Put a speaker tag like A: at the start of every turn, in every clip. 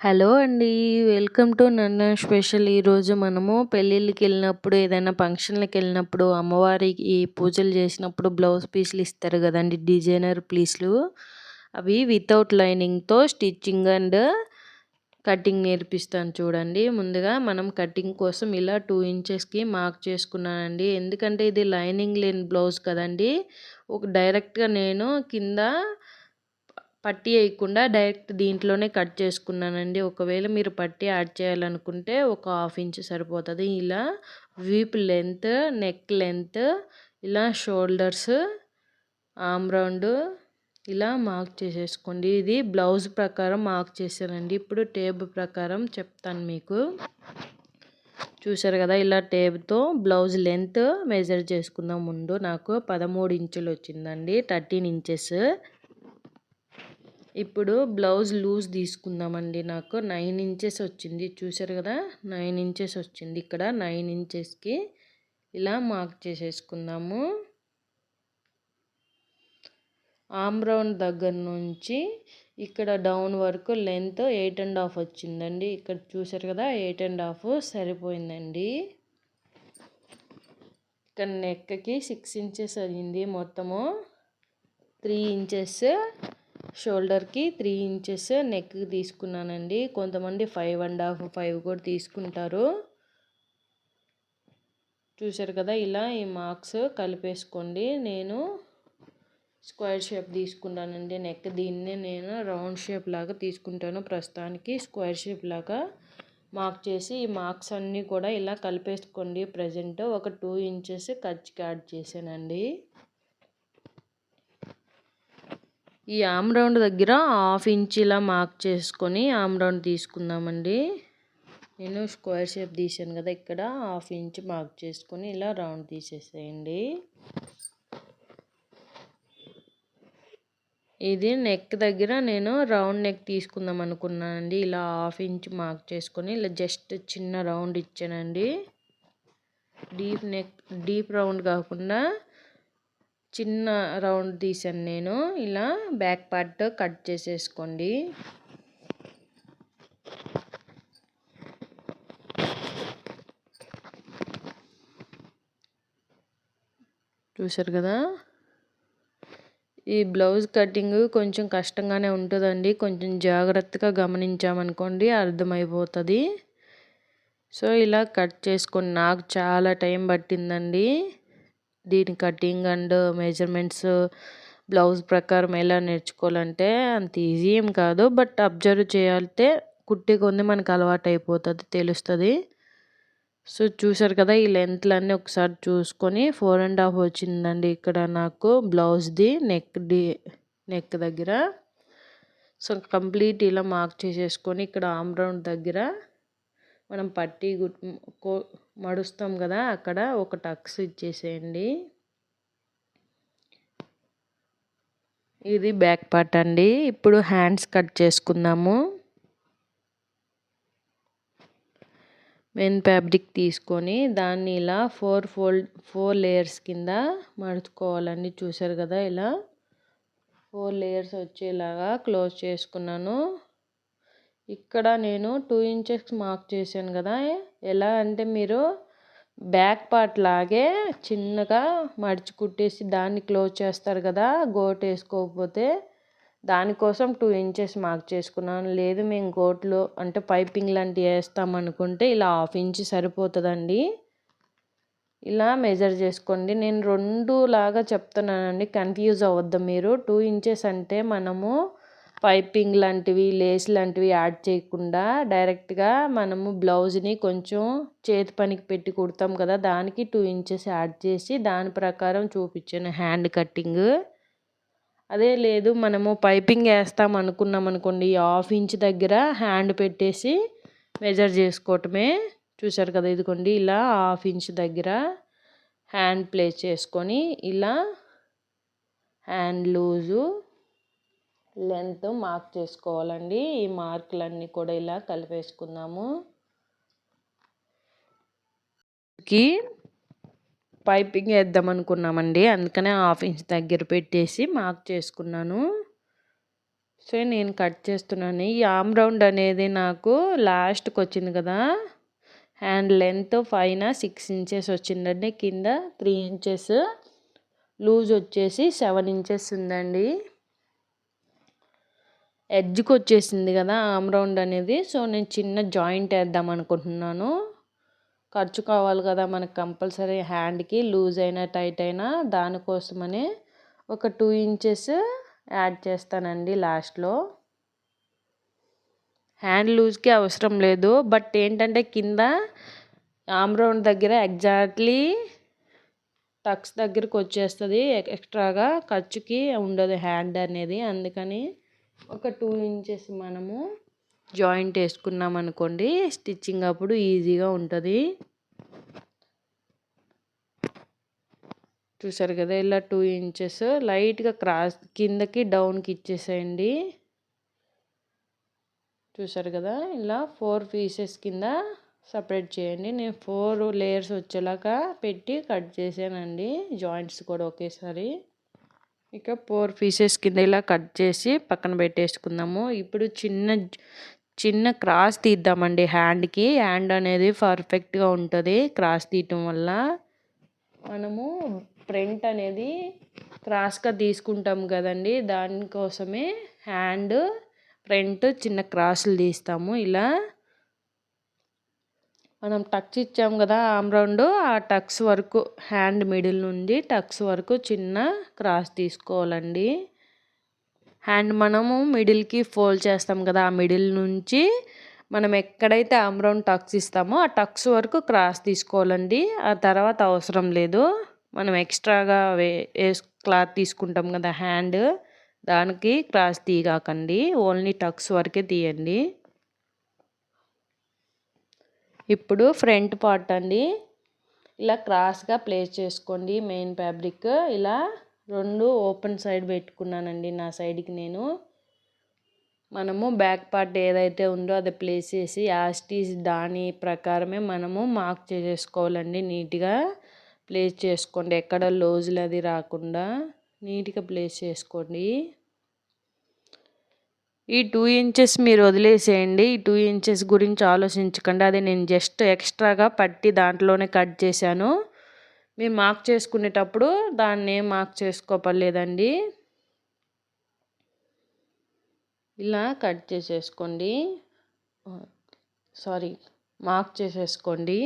A: Hello అండి. Welcome to నన్న special. ఈరోజు మనము పెళ్ళిళ్ళకెళ్ళినప్పుడు, ఏదైనా ఫంక్షన్‌లకెళ్ళినప్పుడు, అమ్మవారికి పూజలు చేసినప్పుడు బ్లౌజ్ పీసులు ఇస్తారు కదండీ! డిజైనర్ పీసులు. అవి వితౌట్ లైనింగ్‌తో స్టిచ్చింగ్ అండ్ కటింగ్ నేర్పిస్తాను చూడండి. ముందుగా మనం కటింగ్ కోసం ఇలా 2 ఇంచెస్‌కి మార్క్ చేసుకున్నానండి. ఎందుకంటే ఇది లైనింగ్ లేని బ్లౌజ్ కదండీ! డైరెక్ట్‌గా నేను కింద పట్టీ వేయకుండా డైరెక్ట్ దీంట్లోనే కట్ చేసుకున్నానండి. ఒకవేళ మీరు పట్టీ యాడ్ చేయాలనుకుంటే ఒక హాఫ్ ఇంచ్ సరిపోతుంది. ఇలా వీప్ లెంత్, నెక్ లెంత్, ఇలా షోల్డర్స్, ఆర్మ్ రౌండ్ ఇలా మార్క్ చేసేసుకోండి. ఇది బ్లౌజ్ ప్రకారం మార్క్ చేశానండి. ఇప్పుడు టేప్ ప్రకారం చెప్తాను మీకు. చూసారు కదా, ఇలా టేప్తో బ్లౌజ్ లెంత్ మెజర్ చేసుకుందాం. ముందు నాకు 13 ఇంచులు వచ్చిందండి, 13 ఇంచెస్. ఇప్పుడు బ్లౌజ్ లూజ్ తీసుకుందామండి. నాకు 9 ఇంచెస్ వచ్చింది. చూసారు కదా, 9 ఇంచెస్ వచ్చింది. ఇక్కడ 9 ఇంచెస్కి ఇలా మార్క్ చేసేసుకుందాము. ఆర్మ్ రౌండ్ దగ్గర నుంచి ఇక్కడ డౌన్ వరకు లెంత్ 8.5 వచ్చిందండి. ఇక్కడ చూసారు కదా, 8.5 సరిపోయిందండి. ఇక్కడ నెక్కి 6 ఇంచెస్ అయ్యింది. మొత్తము 3 ఇంచెస్ షోల్డర్కి, 3 ఇంచెస్ నెక్కి తీసుకున్నానండి. కొంతమంది 5.5, 5 కూడా తీసుకుంటారు. చూసారు కదా, ఇలా ఈ మార్క్స్ కలిపేసుకోండి. నేను స్క్వేర్ షేప్ తీసుకున్నానండి నెక్. దీన్నే నేను రౌండ్ షేప్ లాగా తీసుకుంటాను. ప్రస్తుతానికి స్క్వేర్ షేప్ లాగా మార్క్ చేసి ఈ మార్క్స్ అన్నీ కూడా ఇలా కలిపేసుకోండి. ప్రజెంట్ ఒక 2 ఇంచెస్ ఖర్చుకి యాడ్ చేశానండి. ఈ ఆమ్ రౌండ్ దగ్గర హాఫ్ ఇంచ్ ఇలా మార్క్ చేసుకొని ఆమ్ రౌండ్ తీసుకుందామండి. నేను స్క్వేర్ షేప్ తీసాను కదా, ఇక్కడ హాఫ్ ఇంచ్ మార్క్ చేసుకొని ఇలా రౌండ్ తీసేసేయండి. ఇది నెక్ దగ్గర నేను రౌండ్ నెక్ తీసుకుందాం అనుకున్నానండి. ఇలా హాఫ్ ఇంచ్ మార్క్ చేసుకొని ఇలా జస్ట్ చిన్న రౌండ్ ఇచ్చానండి. డీప్ రౌండ్ కాకుండా చిన్న రౌండ్ తీసాను నేను. ఇలా బ్యాక్ పార్ట్ కట్ చేసేసుకోండి. చూసారు కదా, ఈ బ్లౌజ్ కటింగ్ కొంచెం కష్టంగానే ఉంటుందండి. కొంచెం జాగ్రత్తగా గమనించామనుకోండి అర్థమైపోతుంది. సో ఇలా కట్ చేసుకొని నాకు చాలా టైం పట్టిందండి. దీని కటింగ్ అండ్ మెజర్మెంట్స్ బ్లౌజ్ ప్రకారం ఎలా నేర్చుకోవాలంటే అంత ఈజీ ఏం కాదు. బట్ అబ్జర్వ్ చేయాలంటే కుట్టే కొంది మనకు అలవాటు అయిపోతుంది, తెలుస్తుంది. సో చూసారు కదా, ఈ లెంత్లన్నీ ఒకసారి చూసుకొని 4.5 వచ్చిందండి ఇక్కడ నాకు బ్లౌజ్ది నెక్ దగ్గర. సో కంప్లీట్ ఇలా మార్క్ చేసేసుకొని ఇక్కడ ఆమ్ రౌండ్ దగ్గర మనం పట్టీ మడుస్తాం కదా, అక్కడ ఒక టక్స్ ఇచ్చేసేయండి. ఇది బ్యాక్ పార్ట్ అండి. ఇప్పుడు హ్యాండ్స్ కట్ చేసుకుందాము. మెయిన్ ఫ్యాబ్రిక్ తీసుకొని దాన్ని ఇలా 4 లేయర్స్ కింద మడుచుకోవాలండి. చూసారు కదా, ఇలా 4 లేయర్స్ వచ్చేలాగా క్లోజ్ చేసుకున్నాను. ఇక్కడ నేను 2 ఇంచెస్ మార్క్ చేశాను కదా, ఎలా అంటే మీరు బ్యాక్ పార్ట్ లాగే చిన్నగా మడిచి కుట్టేసి దాన్ని క్లోజ్ చేస్తారు కదా గోటు వేసుకోకపోతే, దానికోసం 2 ఇంచెస్ మార్క్ చేసుకున్నాను. లేదు మేము గోట్లో అంటే పైపింగ్ లాంటివి వేస్తామనుకుంటే ఇలా హాఫ్ ఇంచ్ సరిపోతుందండి. ఇలా మెజర్ చేసుకోండి. నేను 2 లాగా చెప్తున్నానండి, కన్ఫ్యూజ్ అవ్వద్దు మీరు. 2 ఇంచెస్ అంటే మనము పైపింగ్ లాంటివి, లేస్ లాంటివి యాడ్ చేయకుండా డైరెక్ట్గా మనము బ్లౌజ్ని కొంచెం చేతి పనికి పెట్టి కుడతాం కదా, దానికి 2 ఇంచెస్ యాడ్ చేసి దాని ప్రకారం చూపించాను హ్యాండ్ కట్టింగ్. అదే లేదు మనము పైపింగ్ వేస్తాం అనుకున్నాం అనుకోండి, హాఫ్ ఇంచ్ దగ్గర హ్యాండ్ పెట్టేసి మెజర్ చేసుకోవటమే. చూసారు కదా, ఇదిగోండి ఇలా హాఫ్ ఇంచ్ దగ్గర హ్యాండ్ ప్లేస్ చేసుకొని ఇలా హ్యాండ్ లూజు లెంత్ మార్క్ చేసుకోవాలండి. ఈ మార్కులన్నీ కూడా ఇలా కలిపేసుకుందాము. పైపింగ్ వేద్దాం అనుకున్నామండి, అందుకనే హాఫ్ ఇంచ్ దగ్గర పెట్టేసి మార్క్ చేసుకున్నాను. సో నేను కట్ చేస్తున్నాను. ఈ ఆర్మ్ రౌండ్ అనేది నాకు లాస్ట్కి వచ్చింది కదా, హ్యాండ్ లెంత్ పైన 6 ఇంచెస్ వచ్చిందండి, కింద 3 ఇంచెస్, లూజ్ వచ్చేసి 7 ఇంచెస్ ఉందండి. ఎడ్జ్కి వచ్చేసింది కదా ఆర్మ్ రౌండ్ అనేది. సో నేను చిన్న జాయింట్ వేద్దాం అనుకుంటున్నాను. ఖర్చు కావాలి కదా మనకు కంపల్సరీ, హ్యాండ్కి లూజ్ అయినా టైట్ అయినా, దానికోసమని ఒక 2 ఇంచెస్ యాడ్ చేస్తానండి లాస్ట్లో. హ్యాండ్ లూజ్కి అవసరం లేదు, బట్ ఏంటంటే కింద ఆర్మ్ రౌండ్ దగ్గర ఎగ్జాక్ట్లీ టక్స్ దగ్గరకు వచ్చేస్తుంది, ఎక్స్ట్రాగా ఖర్చుకి ఉండదు హ్యాండ్ అనేది. అందుకని ఒక 2 ఇంచెస్ మనము జాయింట్ వేసుకున్నాం అనుకోండి, స్టిచ్చింగ్ అప్పుడు ఈజీగా ఉంటుంది. చూసారు కదా, ఇలా 2 ఇంచెస్ లైట్గా క్రాస్ కిందకి డౌన్కి ఇచ్చేసేయండి. చూసారు కదా, ఇలా 4 పీసెస్ కింద సపరేట్ చేయండి. నేను 4 లేయర్స్ వచ్చేలాగా పెట్టి కట్ చేశానండి, జాయింట్స్ కూడా ఒకేసారి. ఇక 4 పీసెస్ కింద ఇలా కట్ చేసి పక్కన పెట్టేసుకుందాము. ఇప్పుడు చిన్న క్రాస్ తీద్దామండి హ్యాండ్కి. హ్యాండ్ అనేది పర్ఫెక్ట్గా ఉంటుంది క్రాస్ తీయటం వల్ల. మనము ఫ్రంట్ అనేది క్రాస్గా తీసుకుంటాం కదండి, దానికోసమే హ్యాండ్ ఫ్రంట్ చిన్న క్రాసులు తీస్తాము. ఇలా మనం టక్స్ ఇచ్చాము కదా ఆర్మ్ రౌండ్, ఆ టక్స్ వరకు హ్యాండ్ మిడిల్ నుండి టక్స్ వరకు చిన్న క్రాస్ తీసుకోవాలండి. హ్యాండ్ మనము మిడిల్కి ఫోల్డ్ చేస్తాం కదా, ఆ మిడిల్ నుంచి మనం ఎక్కడైతే ఆర్మ్ రౌండ్ టక్స్ ఇస్తామో ఆ టక్స్ వరకు క్రాస్ తీసుకోవాలండి. ఆ తర్వాత అవసరం లేదు. మనం ఎక్స్ట్రాగా క్లాత్ తీసుకుంటాం కదా హ్యాండ్, దానికి క్రాస్ తీయకండి, ఓన్లీ టక్స్ వరకే తీయండి. ఇప్పుడు ఫ్రంట్ పార్ట్ అండి, ఇలా క్రాస్గా ప్లేస్ చేసుకోండి. మెయిన్ ఫ్యాబ్రిక్ ఇలా 2 ఓపెన్ సైడ్ పెట్టుకున్నానండి నా సైడ్కి నేను. మనము బ్యాక్ పార్ట్ ఏదైతే ఉందో అది ప్లేస్ చేసి యాస్టీస్ దాని ప్రకారమే మనము మార్క్ చేసేసుకోవాలండి. నీట్గా ప్లేస్ చేసుకోండి, ఎక్కడ లోజులు అది రాకుండా నీట్గా ప్లేస్ చేసుకోండి. ఈ 2 ఇంచెస్ మీరు వదిలేసేయండి. ఈ 2 ఇంచెస్ గురించి ఆలోచించకండి, అది నేను జస్ట్ ఎక్స్ట్రాగా పట్టి దాంట్లోనే కట్ చేశాను. మీరు మార్క్ చేసుకునేటప్పుడు దాన్ని మార్క్ చేసుకోపర్లేదండి. ఇలా కట్ చేసేసుకోండి, మార్క్ చేసేసుకోండి.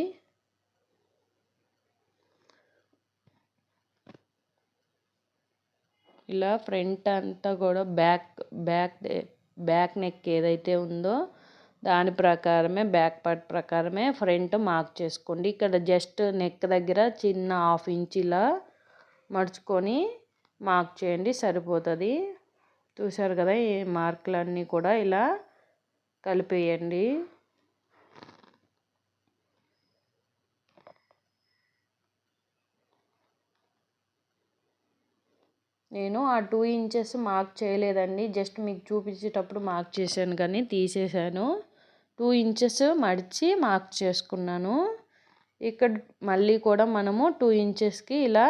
A: ఇలా ఫ్రంట్ అంతా కూడా బ్యాక్ నెక్ ఏదైతే ఉందో దాని ప్రకారమే, బ్యాక్ పార్ట్ ప్రకారమే ఫ్రంట్ మార్క్ చేసుకోండి. ఇక్కడ జస్ట్ నెక్ దగ్గర చిన్న 1/2 ఇంచ్ ఇలా మడుచుకొని మార్క్ చేయండి, సరిపోతుంది. చూసారు కదా, ఈ మార్కులన్నీ కూడా ఇలా కలిపేయండి. నేను ఆ 2 ఇంచెస్ మార్క్ చేయలేదండి, జస్ట్ మీకు చూపించేటప్పుడు మార్క్ చేశాను కానీ తీసేసాను. 2 ఇంచెస్ మడిచి మార్క్ చేసుకున్నాను. ఇక్కడ మళ్ళీ కూడా మనము 2 ఇంచెస్కి ఇలా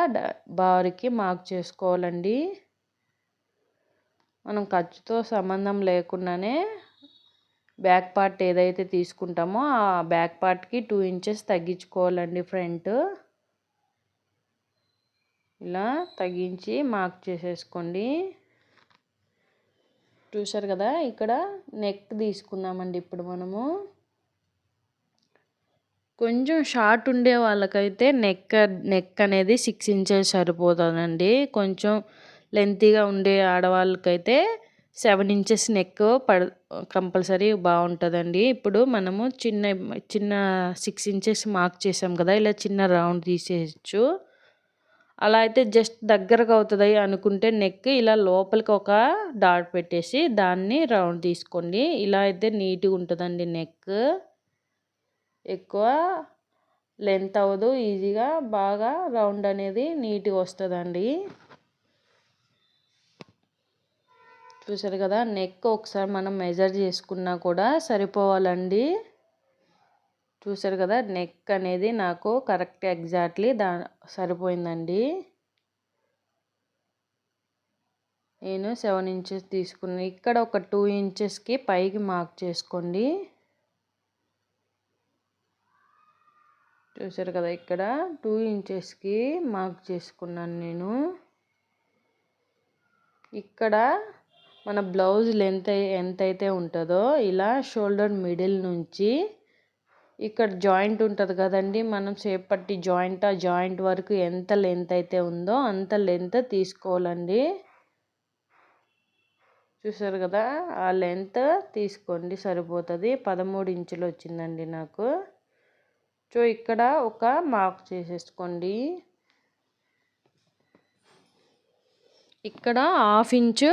A: బార్కి మార్క్ చేసుకోవాలండి. మనం ఖర్చుతో సంబంధం లేకుండానే బ్యాక్ పార్ట్ ఏదైతే తీసుకుంటామో ఆ బ్యాక్ పార్ట్కి 2 ఇంచెస్ తగ్గించుకోవాలండి ఫ్రంట్. ఇలా తగ్గించి మార్క్ చేసేసుకోండి. చూసారు కదా, ఇక్కడ నెక్ తీసుకుందామండి. ఇప్పుడు మనము కొంచెం షార్ట్ ఉండే వాళ్ళకైతే నెక్ అనేది 6 ఇంచెస్ సరిపోతుందండి. కొంచెం లెంతీగా ఉండే ఆడవాళ్ళకైతే 7 ఇంచెస్ నెక్ కంపల్సరీ బాగుంటుందండి. ఇప్పుడు మనము చిన్న 6 ఇంచెస్ మార్క్ చేసాం కదా, ఇలా చిన్న రౌండ్ తీసేయచ్చు. అలా అయితే జస్ట్ దగ్గరకు అవుతుంది అనుకుంటే నెక్ ఇలా లోపలికి ఒక డాట్ పెట్టేసి దాన్ని రౌండ్ తీసుకోండి. ఇలా అయితే నీట్గా ఉంటుందండి. నెక్ ఎక్కువ లెంత్ అవ్వదు, ఈజీగా బాగా రౌండ్ అనేది నీట్గా వస్తుందండి. చూసారు కదా, నెక్ ఒకసారి మనం మెజర్ చేసుకున్నా కూడా సరిపోవాలండి. చూసారు కదా, నెక్ అనేది నాకు కరెక్ట్ ఎగ్జాక్ట్లీ సరిపోయిందండి. నేను 7 ఇంచెస్ తీసుకున్నాను. ఇక్కడ ఒక 2 ఇంచెస్కి పైకి మార్క్ చేసుకోండి. చూసారు కదా, ఇక్కడ 2 ఇంచెస్కి మార్క్ చేసుకున్నాను నేను. ఇక్కడ మన బ్లౌజ్ లెంత్ ఎంతైతే ఉంటుందో ఇలా షోల్డర్ మిడిల్ నుంచి ఇక్కడ జాయింట్ ఉంటుంది కదండి, మనం షేప్ పట్టి జాయింట్, ఆ జాయింట్ వరకు ఎంత లెంత్ అయితే ఉందో అంత లెంత్ తీసుకోవాలండి. చూసారు కదా, ఆ లెంత్ తీసుకోండి సరిపోతుంది. 13 ఇంచులు వచ్చిందండి నాకు. సో ఇక్కడ ఒక మార్క్ చేసేసుకోండి. ఇక్కడ 1/2 ఇంచు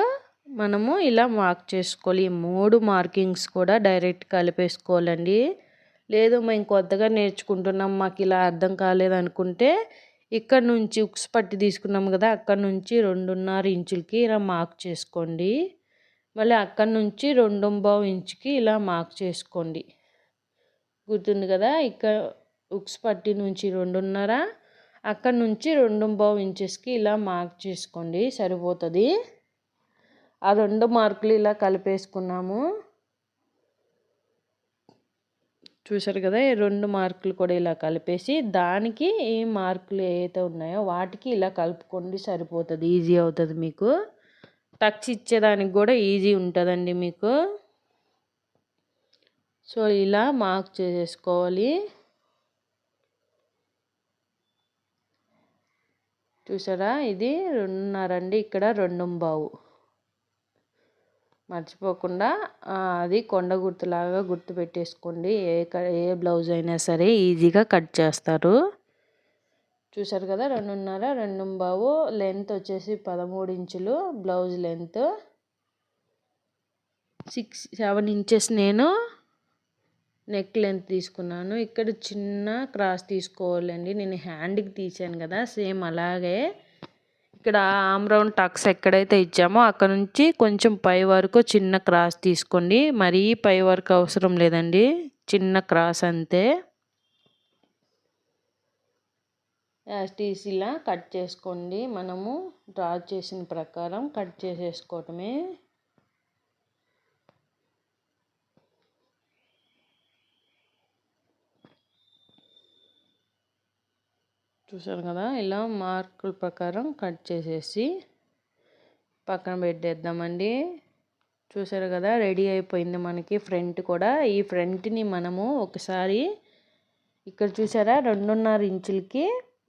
A: మనము ఇలా మార్క్ చేసుకోవాలి. 3 మార్కింగ్స్ కూడా డైరెక్ట్ కలిపేసుకోవాలండి. లేదు మేము కొత్తగా నేర్చుకుంటున్నాం, మాకు ఇలా అర్థం కాలేదు అనుకుంటే ఇక్కడ నుంచి ఉక్స్ పట్టి తీసుకున్నాం కదా, అక్కడ నుంచి 2.5 ఇంచులకి ఇలా మార్క్ చేసుకోండి. మళ్ళీ అక్కడ నుంచి 2.5 ఇంచుకి ఇలా మార్క్ చేసుకోండి. గుర్తుంది కదా, ఇక్కడ ఉక్స్ పట్టి నుంచి 2.5, అక్కడ నుంచి 2.5 ఇంచెస్కి ఇలా మార్క్ చేసుకోండి సరిపోతుంది. ఆ 2 మార్కులు ఇలా కలిపేసుకున్నాము. చూసారు కదా, ఈ 2 మార్కులు కూడా ఇలా కలిపేసి దానికి ఈ మార్కులు ఏవైతే ఉన్నాయో వాటికి ఇలా కలుపుకోండి సరిపోతుంది. ఈజీ అవుతుంది మీకు. టక్స్ ఇచ్చేదానికి కూడా ఈజీ ఉంటుందండి మీకు. సో ఇలా మార్క్ చేసేసుకోవాలి. చూసారా, ఇది 2.5 అండి, ఇక్కడ 2.5. మర్చిపోకుండా అది కొండ గుర్తులాగా గుర్తు పెట్టేసుకోండి. ఏ బ్లౌజ్ అయినా సరే ఈజీగా కట్ చేస్తారు. చూసారు కదా, 2.5, 2.5. లెంత్ వచ్చేసి 13 ఇంచులు బ్లౌజ్ లెంత్. 7 ఇంచెస్ నేను నెక్ లెంత్ తీసుకున్నాను. ఇక్కడ చిన్న క్రాస్ తీసుకోవాలండి. నేను హ్యాండ్కి తీసాను కదా, సేమ్ అలాగే ఇక్కడ ఆమ్ రౌండ్ టక్స్ ఎక్కడైతే ఇచ్చామో అక్కడ నుంచి కొంచెం పై వరకు చిన్న క్రాస్ తీసుకోండి. మరీ పై వరకు అవసరం లేదండి, చిన్న క్రాస్ అంతే. యాస్టీస్ ఇలా కట్ చేసుకోండి. మనము డ్రా చేసిన ప్రకారం కట్ చేసేసుకోవటమే. చూసారు కదా, ఇలా మార్కుల ప్రకారం కట్ చేసేసి పక్కన పెట్టేద్దామండి. చూసారు కదా, రెడీ అయిపోయింది మనకి ఫ్రంట్ కూడా. ఈ ఫ్రంట్ని మనము ఒకసారి ఇక్కడ చూసారా 2.5 ఇంచులకి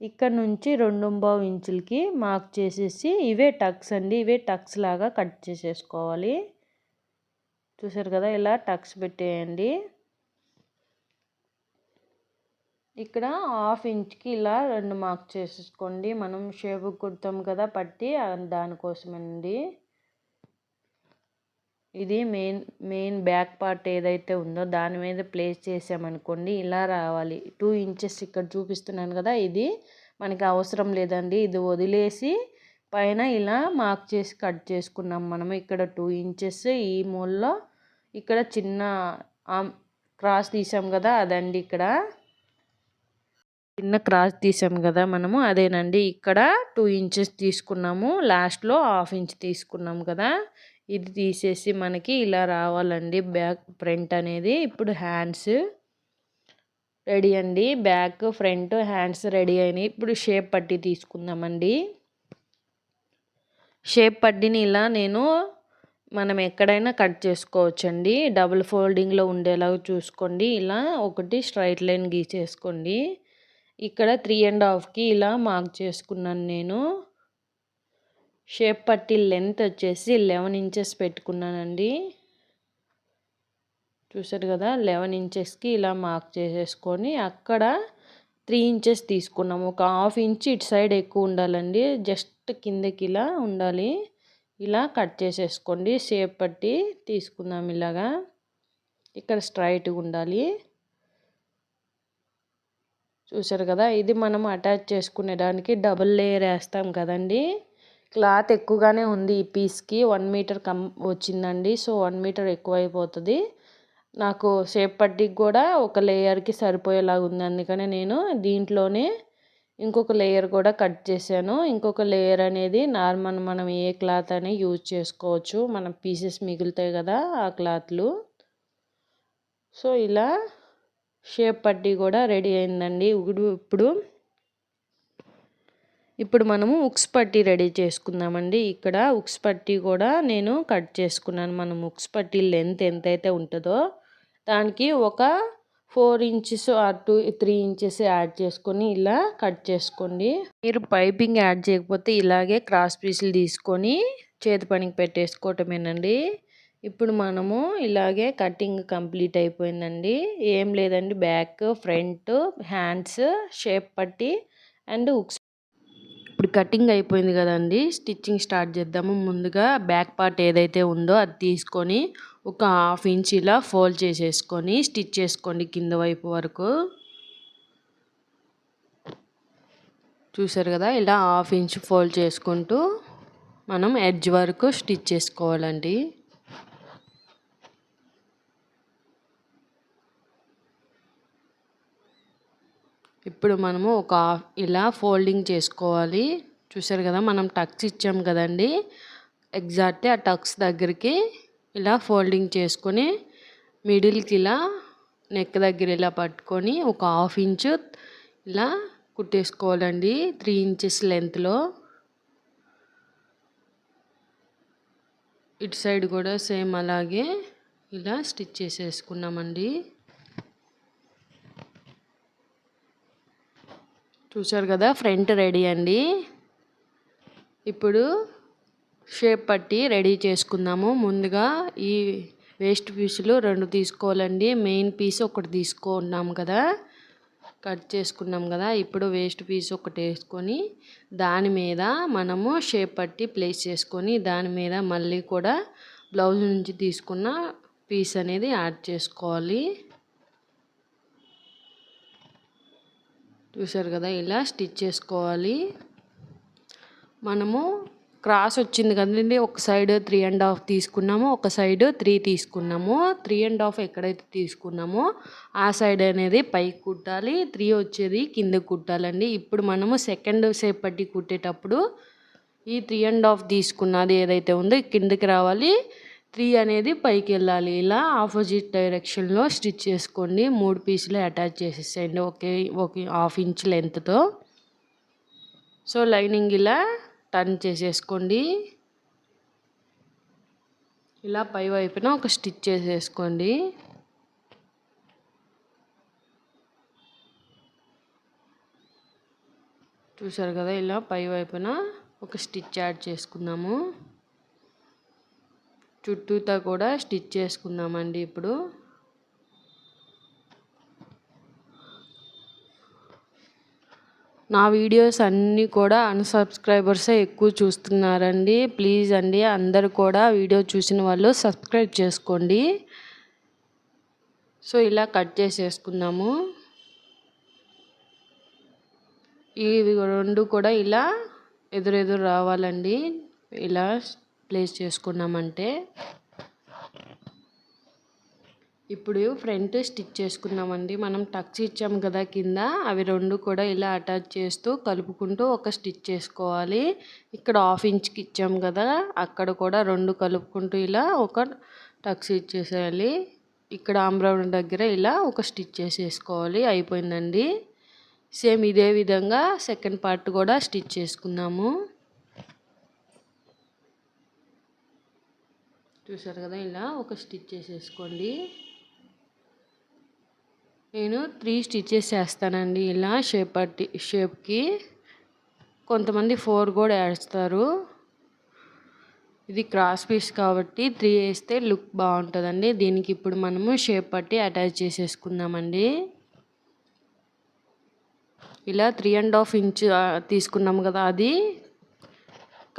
A: ఇక్కడ నుంచి 2.5 ఇంచులకి మార్క్ చేసేసి ఇవే టక్స్ అండి, ఇవే టక్స్ లాగా కట్ చేసేసుకోవాలి. చూసారు కదా, ఇలా టక్స్ పెట్టేయండి. ఇక్కడ 1/2 ఇంచ్కి ఇలా 2 మార్క్ చేసేసుకోండి. మనం షేప్ కుడతాం కదా పట్టి, దానికోసమండి. ఇది మెయిన్ బ్యాక్ పార్ట్ ఏదైతే ఉందో దాని మీద ప్లేస్ చేసామనుకోండి ఇలా రావాలి. 2 ఇంచెస్ ఇక్కడ చూపిస్తున్నాను కదా, ఇది మనకి అవసరం లేదండి. ఇది వదిలేసి పైన ఇలా మార్క్ చేసి కట్ చేసుకున్నాం మనము. ఇక్కడ 2 ఇంచెస్ ఈ మూలలో ఇక్కడ చిన్న క్రాస్ తీసాం కదా, అదండి ఇక్కడ చిన్న క్రాస్ తీసాం కదా మనము, అదేనండి. ఇక్కడ 2 ఇంచెస్ తీసుకున్నాము, లాస్ట్లో 1/2 ఇంచ్ తీసుకున్నాం కదా, ఇది తీసేసి మనకి ఇలా రావాలండి బ్యాక్ ఫ్రంట్ అనేది. ఇప్పుడు హ్యాండ్స్ రెడీ అండి. బ్యాక్ ఫ్రంట్ హ్యాండ్స్ రెడీ అయినాయి. ఇప్పుడు షేప్ పట్టి తీసుకుందామండి. షేప్ పట్టిని ఇలా మనం ఎక్కడైనా కట్ చేసుకోవచ్చండి. డబుల్ ఫోల్డింగ్లో ఉండేలాగా చూసుకోండి. ఇలా ఒకటి స్ట్రైట్ లైన్ గీసేసుకోండి. ఇక్కడ 3.5కి ఇలా మార్క్ చేసుకున్నాను నేను. షేప్ పట్టి లెంత్ వచ్చేసి 11 ఇంచెస్ పెట్టుకున్నానండి. చూసారు కదా, 11 ఇంచెస్కి ఇలా మార్క్ చేసేసుకొని అక్కడ 3 ఇంచెస్ తీసుకున్నాము. ఒక 1/2 ఇంచ్ ఇటు సైడ్ ఎక్కువ ఉండాలండి, జస్ట్ కిందకి ఇలా ఉండాలి. ఇలా కట్ చేసేసుకోండి. షేప్ పట్టి తీసుకుందాం ఇలాగా. ఇక్కడ స్ట్రైట్గా ఉండాలి. చూసారు కదా, ఇది మనం అటాచ్ చేసుకునేదానికి డబుల్ లేయర్ వేస్తాం కదండి. క్లాత్ ఎక్కువగానే ఉంది ఈ పీస్కి, 1 మీటర్ వచ్చిందండి. సో 1 మీటర్ ఎక్కువ అయిపోతుంది నాకు. షేప్ పట్టికి కూడా ఒక లేయర్కి సరిపోయేలాగా ఉంది, అందుకని నేను దీంట్లోనే ఇంకొక లేయర్ కూడా కట్ చేశాను. ఇంకొక లేయర్ అనేది నార్మల్ మనం ఏ క్లాత్ అని యూజ్ చేసుకోవచ్చు. మన పీసెస్ మిగులుతాయి కదా ఆ క్లాత్లు. సో ఇలా షేప్ పట్టీ కూడా రెడీ అయిందండి. ఇప్పుడు మనము ఉక్స్ పట్టీ రెడీ చేసుకుందామండి. ఇక్కడ ఉక్స్ పట్టీ కూడా నేను కట్ చేసుకున్నాను. మనం ఉక్స్ పట్టీ లెంత్ ఎంతైతే ఉంటుందో దానికి ఒక 4 ఇంచెస్ ఆర్ 3 ఇంచెస్ యాడ్ చేసుకొని ఇలా కట్ చేసుకోండి. మీరు పైపింగ్ యాడ్ చేయకపోతే ఇలాగే క్రాస్ పీసులు తీసుకొని చేతి పనికి పెట్టేసుకోవటమేనండి. ఇప్పుడు మనము ఇలాగే కటింగ్ కంప్లీట్ అయిపోయిందండి. ఏం లేదండి, బ్యాక్, ఫ్రంట్, హ్యాండ్స్, షేప్ పట్టీ అండ్ ఉక్స్. ఇప్పుడు కటింగ్ అయిపోయింది కదండి, స్టిచ్చింగ్ స్టార్ట్ చేద్దాము. ముందుగా బ్యాక్ పార్ట్ ఏదైతే ఉందో అది తీసుకొని ఒక 1/2 ఇంచ్ ఇలా ఫోల్డ్ చేసేసుకొని స్టిచ్ చేసుకోండి కింద వైపు వరకు. చూసారు కదా, ఇలా 1/2 ఇంచ్ ఫోల్డ్ చేసుకుంటూ మనం ఎడ్జ్ వరకు స్టిచ్ చేసుకోవాలండి. ఇప్పుడు మనము ఒక ఇలా ఫోల్డింగ్ చేసుకోవాలి. చూసారు కదా, మనం టక్స్ ఇచ్చాం కదండి, ఎగ్జాక్ట్ ఆ టక్స్ దగ్గరికి ఇలా ఫోల్డింగ్ చేసుకొని మిడిల్కి ఇలా నెక్ దగ్గర ఇలా పట్టుకొని ఒక 1/2 ఇంచ్ ఇలా కుట్టేసుకోవాలండి 3 ఇంచెస్ లెంత్లో. ఇటు సైడ్ కూడా సేమ్ అలాగే ఇలా స్టిచ్ చేసేసుకున్నామండి. చూసారు కదా, ఫ్రంట్ రెడీ అండి. ఇప్పుడు షేప్ పట్టి రెడీ చేసుకుందాము. ముందుగా ఈ వేస్ట్ పీసులు 2 తీసుకోవాలండి. మెయిన్ పీస్ ఒకటి తీసుకున్నాం కదా, కట్ చేసుకున్నాం కదా. ఇప్పుడు వేస్ట్ పీస్ ఒకటి వేసుకొని దాని మీద మనము షేప్ పట్టి ప్లేస్ చేసుకొని దాని మీద మళ్ళీ కూడా బ్లౌజ్ నుంచి తీసుకున్న పీస్ అనేది యాడ్ చేసుకోవాలి. చూసారు కదా, ఇలా స్టిచ్ చేసుకోవాలి. మనము క్రాస్ వచ్చింది కదండి, ఒక సైడ్ 3.5 తీసుకున్నాము, ఒక సైడ్ 3 తీసుకున్నాము. 3.5 ఎక్కడైతే తీసుకున్నామో ఆ సైడ్ అనేది పైకి కుట్టాలి, 3 వచ్చేది కిందకి కుట్టాలండి. ఇప్పుడు మనము సెకండ్ షేప్ పట్టి కుట్టేటప్పుడు ఈ 3.5 తీసుకున్నది ఏదైతే ఉందో కిందకి రావాలి, 3 అనేది పైకి వెళ్ళాలి. ఇలా ఆపోజిట్ డైరెక్షన్లో స్టిచ్ చేసుకోండి. 3 పీసులు అటాచ్ చేసేసేయండి ఒకే 1/2 ఇంచ్ లెంత్తో. సో లైనింగ్ ఇలా టర్న్ చేసేసుకోండి. ఇలా పై వైపున ఒక స్టిచ్ చేసేసుకోండి. చూసారు కదా, ఇలా పై వైపున ఒక స్టిచ్ యాడ్ చేసుకుందాము. చుట్టూతా కూడా స్టిచ్ చేసుకుందామండి. ఇప్పుడు నా వీడియోస్ అన్నీ కూడా అన్సబ్స్క్రైబర్సే ఎక్కువ చూస్తున్నారండి. ప్లీజ్ అండి, అందరు కూడా వీడియో చూసిన వాళ్ళు సబ్స్క్రైబ్ చేసుకోండి. సో ఇలా కట్ చేసేసుకుందాము. ఇవి 2 కూడా ఇలా ఎదురెదురు రావాలండి. ఇలా ప్లేస్ చేసుకున్నామంటే ఇప్పుడు ఫ్రంట్ స్టిచ్ చేసుకున్నామండి. మనం టక్స్ ఇచ్చాము కదా కింద, అవి 2 కూడా ఇలా అటాచ్ చేస్తూ కలుపుకుంటూ ఒక స్టిచ్ చేసుకోవాలి. ఇక్కడ 1/2 ఇంచ్కి ఇచ్చాము కదా, అక్కడ కూడా 2 కలుపుకుంటూ ఇలా ఒక టక్స్ ఇచ్చేసేయాలి. ఇక్కడ ఆంబ్రౌన్ దగ్గర ఇలా ఒక స్టిచ్ చేసేసుకోవాలి. అయిపోయిందండి. సేమ్ ఇదే విధంగా సెకండ్ పార్ట్ కూడా స్టిచ్ చేసుకుందాము. చూసారు కదా, ఇలా ఒక స్టిచ్ చేసేసుకోండి. నేను 3 స్టిచెస్ చేస్తానండి ఇలా షేప్కి. కొంతమంది 4 కూడా వేస్తారు. ఇది క్రాస్ పీస్ కాబట్టి 3 వేస్తే లుక్ బాగుంటుందండి. దీనికి ఇప్పుడు మనము షేప్ పట్టి అటాచ్ చేసేసుకుందామండి. ఇలా 3.5 ఇంచ్ తీసుకున్నాము కదా, అది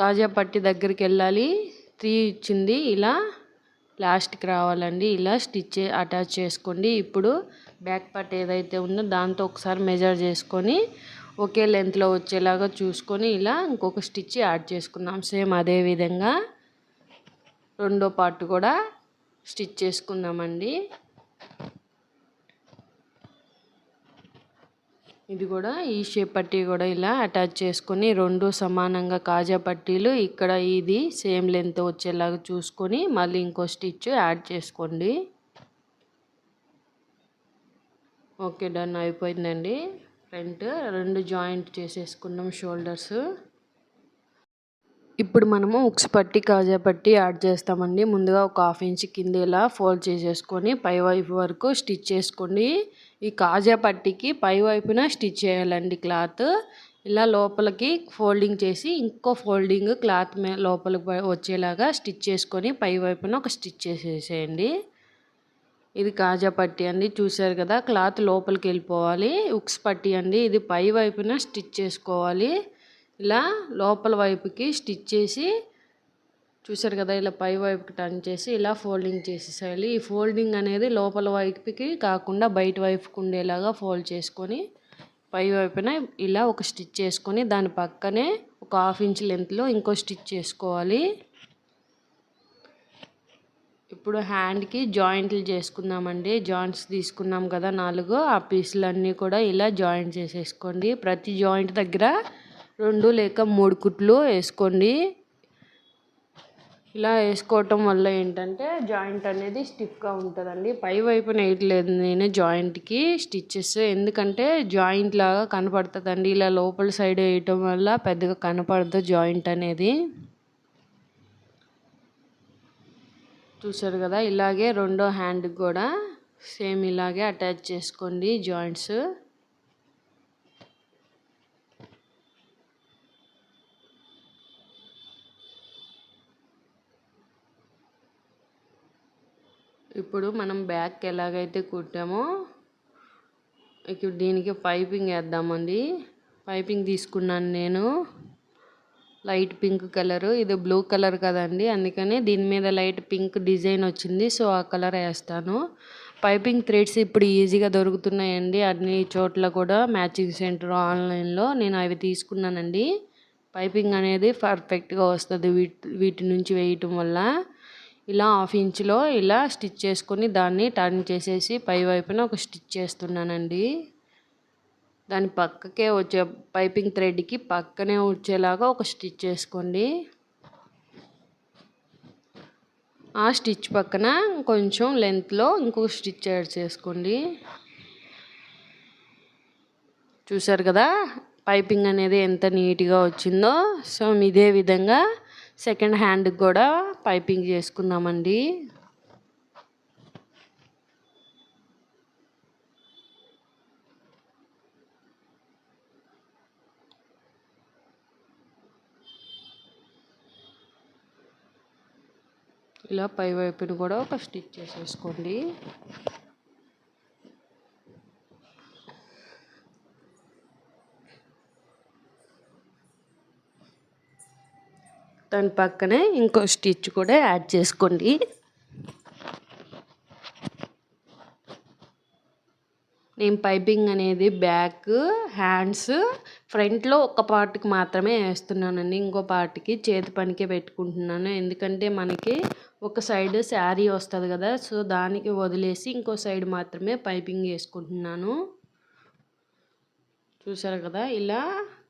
A: కాజా పట్టి దగ్గరికి వెళ్ళాలి. 3 ఇచ్చింది ఇలా లాస్ట్కి రావాలండి. ఇలా స్టిచ్ అటాచ్ చేసుకోండి. ఇప్పుడు బ్యాక్ పార్ట్ ఏదైతే ఉందో దాంతో ఒకసారి మెజర్ చేసుకొని ఒకే లెంత్లో వచ్చేలాగా చూసుకొని ఇలా ఇంకొక స్టిచ్ యాడ్ చేసుకున్నాం. సేమ్ అదే విధంగా రెండో పార్ట్ కూడా స్టిచ్ చేసుకుందామండి. ఇది కూడా ఈ షేప్ పట్టీ కూడా ఇలా అటాచ్ చేసుకొని 2 సమానంగా కాజా పట్టీలు ఇక్కడ ఇది సేమ్ లెంత్ వచ్చేలాగా చూసుకొని మళ్ళీ ఇంకో స్టిచ్ యాడ్ చేసుకోండి. ఓకే, డన్ అయిపోయిందండి. ఫ్రంట్ 2 జాయింట్ చేసేసుకున్నాం షోల్డర్స్. ఇప్పుడు మనము ఉక్స్ పట్టి కాజా పట్టి యాడ్ చేస్తామండి. ముందుగా ఒక 1/2 ఇంచ్ కింద ఇలా ఫోల్డ్ చేసేసుకొని పై వైపు వరకు స్టిచ్ చేసుకోండి. ఈ కాజా పట్టికి పై వైపున స్టిచ్ చేయాలండి క్లాత్. ఇలా లోపలికి ఫోల్డింగ్ చేసి ఇంకో ఫోల్డింగ్ క్లాత్ లోపలికి వచ్చేలాగా స్టిచ్ చేసుకొని పై వైపున ఒక స్టిచ్ చేసేసేయండి. ఇది కాజా పట్టీ అండి, చూసారు కదా, క్లాత్ లోపలికి వెళ్ళిపోవాలి. ఉక్స్ పట్టీ అండి, ఇది పై వైపున స్టిచ్ చేసుకోవాలి. ఇలా లోపల వైపుకి స్టిచ్ చేసి చూసారు కదా, ఇలా పై వైపుకి టర్న్ చేసి ఇలా ఫోల్డింగ్ చేసేసేయాలి. ఈ ఫోల్డింగ్ అనేది లోపల వైపుకి కాకుండా బయట వైపుకి ఉండేలాగా ఫోల్డ్ చేసుకొని పై వైపున ఇలా ఒక స్టిచ్ చేసుకొని దాని పక్కనే ఒక 1/2 ఇంచ్ లెంత్లో ఇంకో స్టిచ్ చేసుకోవాలి. ఇప్పుడు హ్యాండ్కి జాయింట్లు చేసుకుందామండి. జాయింట్స్ తీసుకున్నాం కదా 4, ఆ పీసులన్నీ కూడా ఇలా జాయింట్ చేసేసుకోండి. ప్రతి జాయింట్ దగ్గర 2 లేక 3 కుట్లు వేసుకోండి. ఇలా వేసుకోవటం వల్ల ఏంటంటే జాయింట్ అనేది స్టిఫ్గా ఉంటుందండి. పై వైపున వేయట్లేదు నేను జాయింట్కి స్టిచ్చెస్, ఎందుకంటే జాయింట్ లాగా కనపడుతుందండి. ఇలా లోపల సైడ్ వేయటం వల్ల పెద్దగా కనపడదు జాయింట్ అనేది. చూసారు కదా, ఇలాగే రెండో హ్యాండ్కి కూడా సేమ్ ఇలాగే అటాచ్ చేసుకోండి జాయింట్స్. ఇప్పుడు మనం బ్యాక్ ఎలాగైతే కుట్టామో ఇప్పుడు దీనికి పైపింగ్ వేద్దామండి. పైపింగ్ తీసుకున్నాను నేను లైట్ పింక్ కలరు, ఇది బ్లూ కలర్ కదండి, అందుకని దీని మీద లైట్ పింక్ డిజైన్ వచ్చింది, సో ఆ కలర్ వేస్తాను. పైపింగ్ థ్రెడ్స్ ఇప్పుడు ఈజీగా దొరుకుతున్నాయండి అన్ని చోట్ల కూడా, మ్యాచింగ్ సెంటర్ ఆన్లైన్లో నేను అవి తీసుకున్నానండి. పైపింగ్ అనేది పర్ఫెక్ట్గా వస్తుంది వీటి నుంచి వేయటం వల్ల. ఇలా 1/2 ఇంచ్లో ఇలా స్టిచ్ చేసుకొని దాన్ని టర్న్ చేసేసి పై వైపున ఒక స్టిచ్ చేస్తున్నానండి. దాని పక్కకే వచ్చే పైపింగ్ థ్రెడ్కి పక్కనే వచ్చేలాగా ఒక స్టిచ్ చేసుకోండి. ఆ స్టిచ్ పక్కన కొంచెం లెంత్లో ఇంకొక స్టిచ్ యాడ్ చేసుకోండి. చూసారు కదా పైపింగ్ అనేది ఎంత నీట్గా వచ్చిందో. సో ఇదే విధంగా సెకండ్ హ్యాండ్కి కూడా పైపింగ్ చేసుకుందామండి. ఇలా పై వైపుని కూడా ఒక స్టిచ్ చేసేసుకోండి. దాని పక్కనే ఇంకో స్టిచ్ కూడా యాడ్ చేసుకోండి. నేను పైపింగ్ అనేది బ్యాక్, హ్యాండ్స్, ఫ్రంట్లో ఒక పార్ట్కి మాత్రమే వేస్తున్నానండి. ఇంకో పార్ట్కి చేతి పనికే పెట్టుకుంటున్నాను, ఎందుకంటే మనకి ఒక సైడ్ శారీ వస్తుంది కదా, సో దానికి వదిలేసి ఇంకో సైడ్ మాత్రమే పైపింగ్ వేసుకుంటున్నాను. చూసారు కదా, ఇలా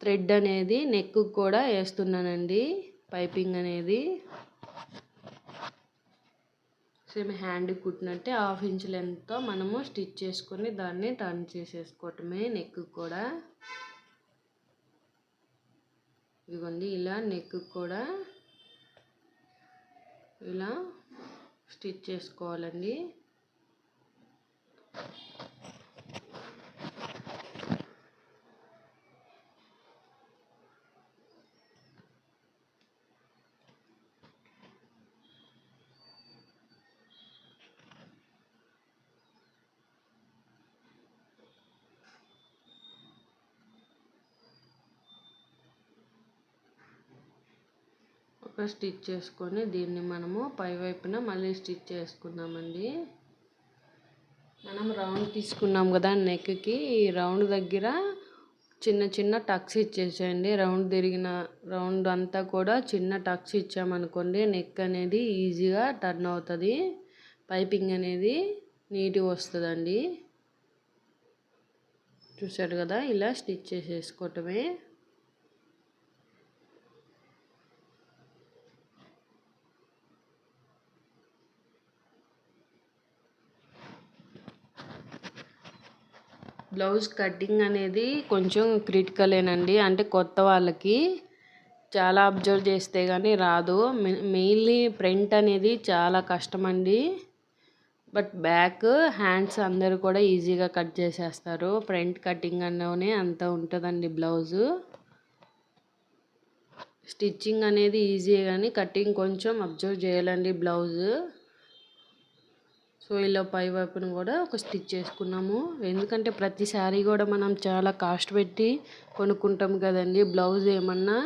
A: థ్రెడ్ అనేది నెక్ కూడా వేస్తున్నానండి పైపింగ్ అనేది. సేమ్ హ్యాండ్ కుట్టినట్టే 1/2 ఇంచ్ లెంత్తో మనము స్టిచ్ చేసుకొని దాన్ని టర్న్ చేసేసుకోవటమే నెక్ కూడా. ఇదిగోండి ఇలా నెక్ కూడా ఇలా స్టిచ్ చేసుకోవాలండి. ఒక స్టిచ్ చేసుకొని దీన్ని మనము పై వైపున మళ్ళీ స్టిచ్ చేసుకుందామండి. మనం రౌండ్ తీసుకున్నాం కదా నెక్కి, ఈ రౌండ్ దగ్గర చిన్న చిన్న టక్స్ ఇచ్చేసేయండి. రౌండ్ తిరిగిన రౌండ్ అంతా కూడా చిన్న టక్స్ ఇచ్చామనుకోండి నెక్ అనేది ఈజీగా టర్న్ అవుతుంది, పైపింగ్ అనేది నీట్గా వస్తుందండి. చూసారు కదా, ఇలా స్టిచ్ చేసేసుకోవటమే. బ్లౌజ్ కటింగ్ అనేది కొంచెం క్రిటికలేనండి. అంటే కొత్త వాళ్ళకి చాలా అబ్జర్వ్ చేస్తే కానీ రాదు. మెయిన్లీ ఫ్రంట్ అనేది చాలా కష్టమండి. బట్ బ్యాక్, హ్యాండ్స్ అందరూ కూడా ఈజీగా కట్ చేసేస్తారు. ఫ్రంట్ కటింగ్ అన్నోనే అంత ఉంటుందండి బ్లౌజు. స్టిచ్చింగ్ అనేది ఈజీ కానీ కటింగ్ కొంచెం అబ్జర్వ్ చేయాలండి బ్లౌజు. సో ఇలా పై వైపును కూడా ఒక స్టిచ్ చేసుకున్నాము. ఎందుకంటే ప్రతి శారీ కూడా మనం చాలా కాస్ట్ పెట్టి కొనుక్కుంటాం కదండి. బ్లౌజ్ ఏమన్నా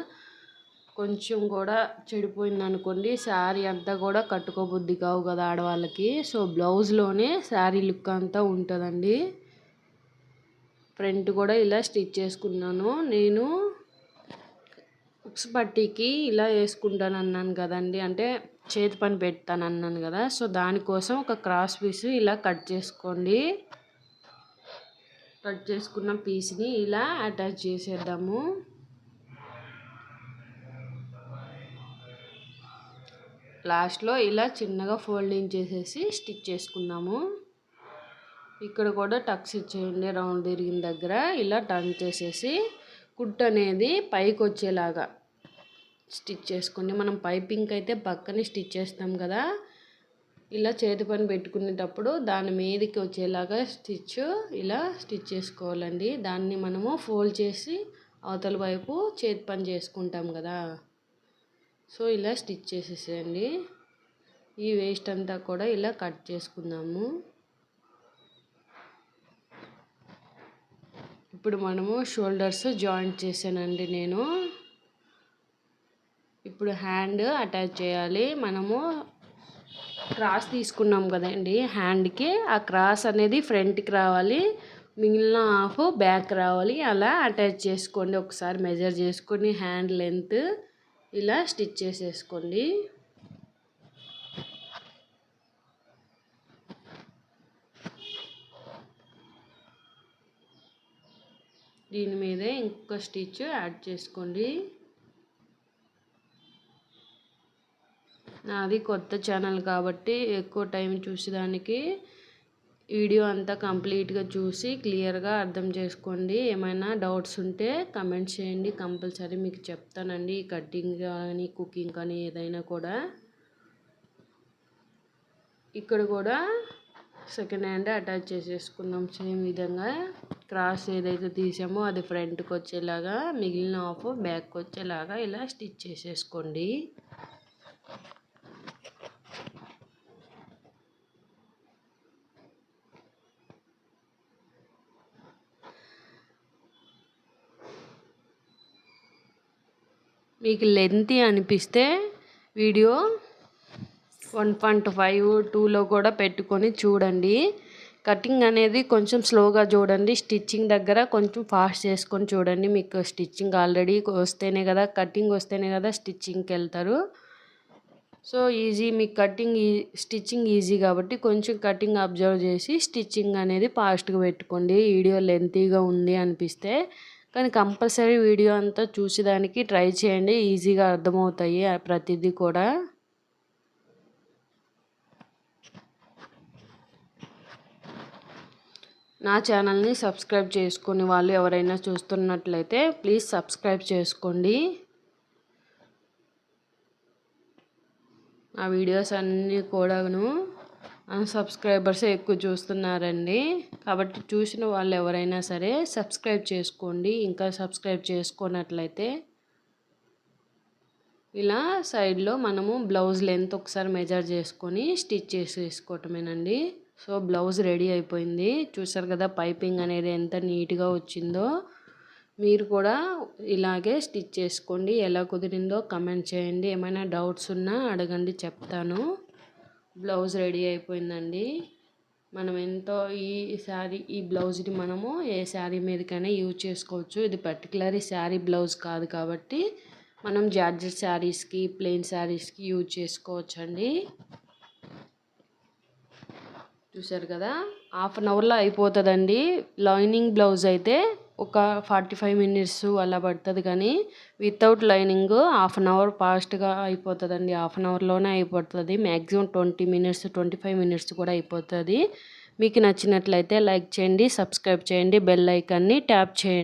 A: కొంచెం కూడా చెడిపోయింది అనుకోండి, శారీ అంతా కూడా కట్టుకోబుద్ధి కావు కదా ఆడవాళ్ళకి. సో బ్లౌజ్లోనే శారీ లుక్ అంతా ఉంటుందండి. ఫ్రంట్ కూడా ఇలా స్టిచ్ చేసుకున్నాను. నేను ఉక్స్ పట్టీకి ఇలా వేసుకుంటాను అన్నాను కదండి, అంటే చేతి పని పెడతాను అన్నాను కదా. సో దానికోసం ఒక క్రాస్ పీస్ ఇలా కట్ చేసుకోండి. కట్ చేసుకున్న పీస్ని ఇలా అటాచ్ చేసేద్దాము. లాస్ట్లో ఇలా చిన్నగా ఫోల్డింగ్ చేసేసి స్టిచ్ చేసుకుందాము. ఇక్కడ కూడా టక్స్ ఇచ్చేయండి. రౌండ్ తిరిగిన దగ్గర ఇలా టర్న్ చేసేసి కుట్ అనేది పైకి వచ్చేలాగా స్టిచ్ చేసుకోండి. మనం పైపింగ్ అయితే పక్కనే స్టిచ్ చేస్తాం కదా, ఇలా చేతి పని పెట్టుకునేటప్పుడు దాని మీదకి వచ్చేలాగా ఇలా స్టిచ్ చేసుకోవాలండి. దాన్ని మనము ఫోల్డ్ చేసి అవతల వైపు చేతి పని చేసుకుంటాం కదా. సో ఇలా స్టిచ్ చేసేసేయండి. ఈ వేస్ట్ అంతా కూడా ఇలా కట్ చేసుకుందాము. ఇప్పుడు మనము షోల్డర్స్ జాయింట్ చేసానండి నేను. ఇప్పుడు హ్యాండ్ అటాచ్ చేయాలి. మనము క్రాస్ తీసుకున్నాం కదండి హ్యాండ్కి, ఆ క్రాస్ అనేది ఫ్రంట్కి రావాలి, మిగిలిన హాఫ్ బ్యాక్ రావాలి. అలా అటాచ్ చేసుకోండి. ఒకసారి మెజర్ చేసుకొని హ్యాండ్ లెంత్ ఇలా స్టిచ్ చేసేసుకోండి. దీని మీదే ఇంకొక స్టిచ్ యాడ్ చేసుకోండి. నాది కొత్త ఛానల్ కాబట్టి ఎక్కువ టైం చూసేదానికి వీడియో అంతా కంప్లీట్గా చూసి క్లియర్గా అర్థం చేసుకోండి. ఏమైనా డౌట్స్ ఉంటే కమెంట్ చేయండి, కంపల్సరీ మీకు చెప్తానండి. కటింగ్ కానీ కుకింగ్ కానీ ఏదైనా కూడా. ఇక్కడ కూడా సెకండ్ హ్యాండ్ అటాచ్ చేసేసుకున్నాం. సేమ్ విధంగా క్రాస్ ఏదైతే తీసామో అది ఫ్రంట్కి వచ్చేలాగా, మిగిలిన హాఫ్ బ్యాక్కి వచ్చేలాగా ఇలా స్టిచ్ చేసేసుకోండి. మీకు లెంతీ అనిపిస్తే వీడియో 1.5, 2లో కూడా పెట్టుకొని చూడండి. కటింగ్ అనేది కొంచెం స్లోగా చూడండి. స్టిచ్చింగ్ దగ్గర కొంచెం ఫాస్ట్ చేసుకొని చూడండి. మీకు స్టిచ్చింగ్ ఆల్రెడీ వస్తేనే కదా, కటింగ్ వస్తేనే కదా స్టిచ్చింగ్కి వెళ్తారు. సో ఈజీ, మీకు స్టిచ్చింగ్ ఈజీ కాబట్టి కొంచెం కటింగ్ అబ్జర్వ్ చేసి స్టిచ్చింగ్ అనేది ఫాస్ట్గా పెట్టుకోండి. వీడియో లెంతీగా ఉంది అనిపిస్తే. కానీ కంపల్సరీ వీడియో అంతా చూసేదానికి ట్రై చేయండి. ఈజీగా అర్థమవుతాయి ప్రతిదీ కూడా. నా ఛానల్ని సబ్స్క్రైబ్ చేసుకుని వాళ్ళు ఎవరైనా చూస్తున్నట్లయితే ప్లీజ్ సబ్స్క్రైబ్ చేసుకోండి. ఆ వీడియోస్ అన్నీ కూడాను సబ్స్క్రైబర్స్ ఎక్కువ చూస్తున్నారండి. కాబట్టి చూసిన వాళ్ళు ఎవరైనా సరే సబ్స్క్రైబ్ చేసుకోండి. ఇంకా సబ్స్క్రైబ్ చేసుకున్నట్లయితే ఇలా సైడ్లో మనము బ్లౌజ్ లెంత్ ఒకసారి మెజర్ చేసుకొని స్టిచ్ చేసేసుకోవటమేనండి. సో బ్లౌజ్ రెడీ అయిపోయింది. చూసారు కదా పైపింగ్ అనేది ఎంత నీట్గా వచ్చిందో. మీరు కూడా ఇలాగే స్టిచ్ చేసుకోండి. ఎలా కుదిరిందో కమెంట్ చేయండి. ఏమైనా డౌట్స్ ఉన్నా అడగండి, చెప్తాను. బ్లౌజ్ రెడీ అయిపోయిందండి. మనం ఈ బ్లౌజ్ని మనము ఏ శారీ మీదకైనా యూజ్ చేసుకోవచ్చు. ఇది పర్టికులర్ శారీ బ్లౌజ్ కాదు కాబట్టి మనం జార్జెట్ శారీస్కి, ప్లెయిన్ శారీస్కి యూజ్ చేసుకోవచ్చు అండి.
B: చూసారు కదా, హాఫ్ అన్ అవర్లో అయిపోతుందండి. లైనింగ్ బ్లౌజ్ అయితే ఒక 45 మినిట్స్ అలా పడుతుంది, కానీ without lining half an hour ఫాస్ట్గా అయిపోతుందండి. హాఫ్ అన్ అవర్లోనే అయిపోతుంది. మ్యాక్సిమం 20 మినిట్స్ 25 మినిట్స్ కూడా అయిపోతుంది. మీకు నచ్చినట్లయితే లైక్ చేయండి, సబ్స్క్రైబ్ చేయండి, బెల్ ఐకాన్ని ట్యాప్ చేయండి.